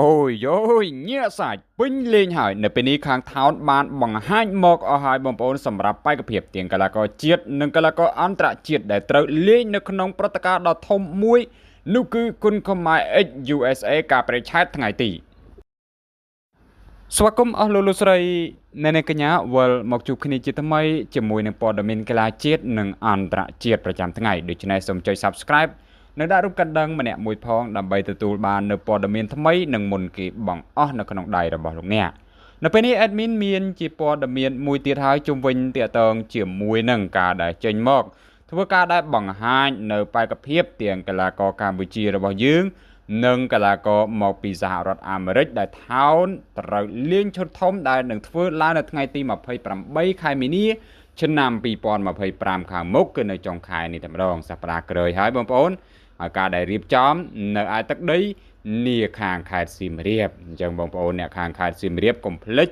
Ôi dồi, nhẹ sạch, bình lên hỏi, nếu bênนี้ខាងថោនបានបង្ហាញមកអស់ហើយបងប្អូនសម្រាប់បេក្ខភាពទាំងកីឡាករជាតិនិងកីឡាករអន្តរជាតិដែលត្រូវលេងនៅក្នុងព្រឹត្តិការណ៍ដ៏ធំមួយនោះគឺគុនខ្មែរ X USA ការប្រឆាតថ្ងៃទីស្វាគមន៍អស់លោកស្រីអ្នកនាងកញ្ញាវិលមកជួបគ្នាជាថ្មីជាមួយនឹងព័ត៌មានកីឡាជាតិនិងអន្តរជាតិប្រចាំថ្ងៃដូច្នេះសូមចុច Subscribe នៅដាក់រូបកណ្ដឹងម្នាក់មួយផងដើម្បីទទួលបាននៅព័ត៌មានថ្មីនិងមុនគេបង្អស់នៅក្នុងដៃរបស់លោកអ្នកនៅពេលនេះ admin មានជាព័ត៌មានមួយទៀតហើយជុំវិញទាក់ទងជាមួយនឹងការដែលចេញមកធ្វើការដែលបង្ហាញនៅបេក្ខភាពទាំងកីឡាករកម្ពុជារបស់យើងនិងកីឡាករមកពីសហរដ្ឋអាមេរិកដែលថោនត្រូវលេងឈុតធំដែលនឹងធ្វើឡើងនៅថ្ងៃទី28ខែមីនាឆ្នាំ2025ខាងមុខគឺនៅចុងខែនេះតែម្ដងសប្តាហ៍ក្រោយហើយបងប្អូនហើយការដែលរៀបចំនៅឯទឹកដីនីខាងខេត្តសៀមរាបអញ្ចឹងបងប្អូនអ្នកខាងខេត្តសៀមរាបកុំភ្លេច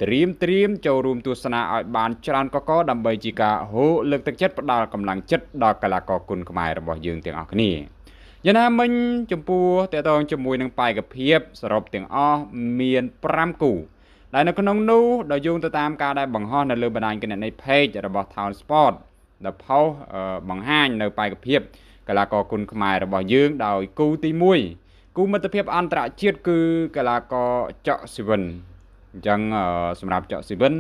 ត្រៀមចូលរួមទស្សនាឲ្យបានច្រើនកកដើម្បីជាការហូរលើកទឹកចិត្តផ្ដល់កម្លាំងចិត្តដល់កីឡាករគុនខ្មែររបស់យើងទាំងអស់គ្នាយ៉ាងណាមិញចំពោះតកតងជាមួយនឹងបេក្ខភាពសរុបទាំងអស់មាន5គូដែលនៅក្នុងនោះដោយយោងទៅតាមការដែលបង្ហោះនៅលើបណ្ដាញគណនី Page របស់ Town Sport ដែលផុសបង្ហាញនៅបេក្ខភាពកីឡាករគុនខ្មែររបស់យើងដោយគូទី1គូមិត្តភាពអន្តរជាតិគឺកីឡាករចកស៊ីវិនអញ្ចឹងសម្រាប់ចកស៊ីវិន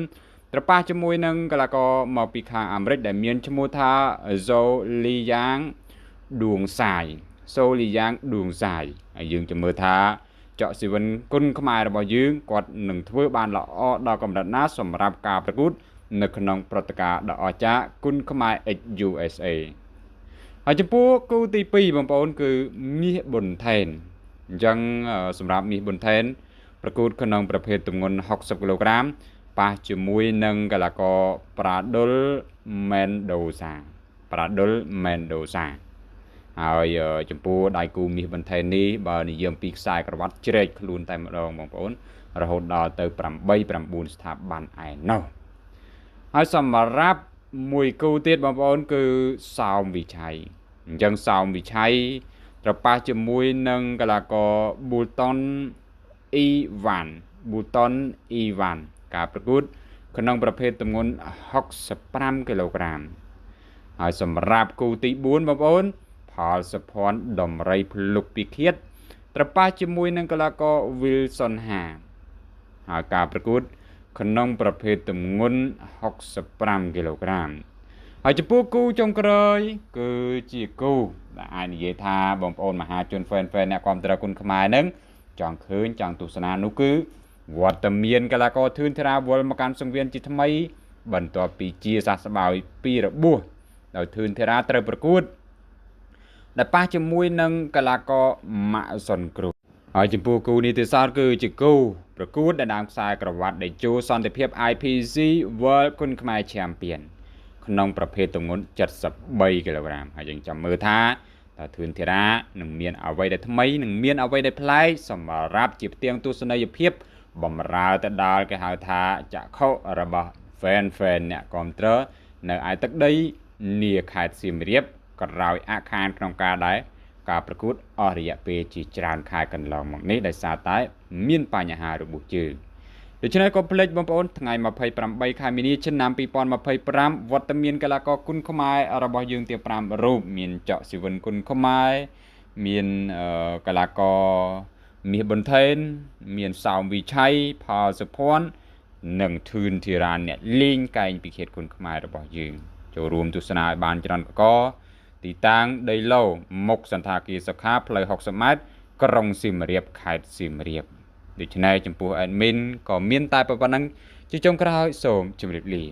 ត្រប៉ះជាមួយនឹងកីឡាករមកពីខាងអាមេរិកដែលមានឈ្មោះថា Zoliyang Duangsai ហើយយើងจะមើលថាចកស៊ីវិនគុនខ្មែររបស់យើងគាត់នឹងធ្វើបានល្អដល់កម្រិតណាសម្រាប់ការប្រកួតនៅក្នុងព្រឹត្តិការណ៍ដ៏អស្ចារ្យគុនខ្មែរ X USA ហើយចំពោះគូទី2បងប្អូនគឺមាសប៊ុនថេនអញ្ចឹងសម្រាប់មាសប៊ុនថេនប្រកួតក្នុងប្រភេទទម្ងន់60គីឡូក្រាមប៉ះជាមួយនឹងកីឡាករប្រាដុលមែនដូសាហើយចំពោះដៃគូមាសប៊ុនថេននេះបើនិយាយពីខ្សែក្រវ៉ាត់ជ្រែកខ្លួនតែម្ដងបងប្អូនរហូតដល់ទៅ8-9ស្ថាប័នឯណោះហើយសម្រាប់មួយគូទៀតបងប្អូនគឺសោមវិឆ័យអញ្ចឹងសោមវិឆ័យត្រប៉ះជាមួយនឹងកីឡាករប៊ូតុនអ៊ីវ៉ាន់ការប្រកួតក្នុងប្រភេទទម្ងន់65គីឡូក្រាមហើយសម្រាប់គូទី4បងប្អូនផលសុភ័ណ្ឌដំរីភ្លុកពីឃាតត្រប៉ះជាមួយនឹងកីឡាករ Wilson Ha ហើយការប្រកួតក្នុងប្រភេទទម្ងន់65គីឡូក្រាមហើយចំពោះគូចុងក្រោយគឺជាគូដែលអាចនិយាយថាបងប្អូនមហាជន fan អ្នកគាំទ្រគុនខ្មែរនឹងចង់ឃើញចង់ទស្សនានោះគឺវត្តមានកីឡាករធឿនធារាវល់មកកាន់សង្វៀនជាថ្មីបន្ទាប់ពីជាសះស្បើយពីរបួសដោយធឿនធារាត្រូវប្រកួតដែលប៉ះជាមួយនឹងកីឡាករម៉ាក់សុនគ្រូហើយចំពោះគូនេះទេសតគឺជាគូប្រកួតដែលដើមខ្សែក្រវ៉ាត់ដែលចូលសន្តិភាព IPC World គុនខ្មែរ Champion ក្នុងប្រភេទទម្ងន់73គីឡូក្រាមហើយយើងចាំមើលថាតើធឿនធារានឹងមានអ្វីដែលថ្មីនឹងមានអ្វីដែលប្លែកសម្រាប់ជាផ្ទាំងទស្សនីយភាពបំរើទៅដល់គេហៅថាចក្ខុរបស់ fan អ្នកគាំទ្រនៅឯទឹកដីនីខេត្តសៀមរាបក្រោយអាខានក្នុងការប្រកួតអស់រយៈពេលជាច្រើនខែកន្លងមកនេះដោយសារតែមានបញ្ហារបួសជើងដូច្នេះក៏ភ្លេចបងប្អូនថ្ងៃ28ខែមីនាឆ្នាំ2025វត្តមានកីឡាករគុនខ្មែររបស់យើងទាំង5រូបមានចកស៊ីវិនគុនខ្មែរមានកីឡាករមាសប៊ុនថេនមានសោមវិឆ័យផលសុភ័ណ្ឌនិងធឿនធារាអ្នកលេងកែងពីខេត្តគុនខ្មែររបស់យើងចូលរួមទស្សនាឲ្យបានច្រើនកកទីតាំងដីឡូមុខសន្តាគារសុខាផ្លូវ60ម៉ែត្រក្រុងសៀមរាបខេត្តសៀមរាបដូច្នេះចំពោះ admin ក៏មានតែប៉ុណ្្នឹងជាចុងក្រោយសូមជម្រាបលា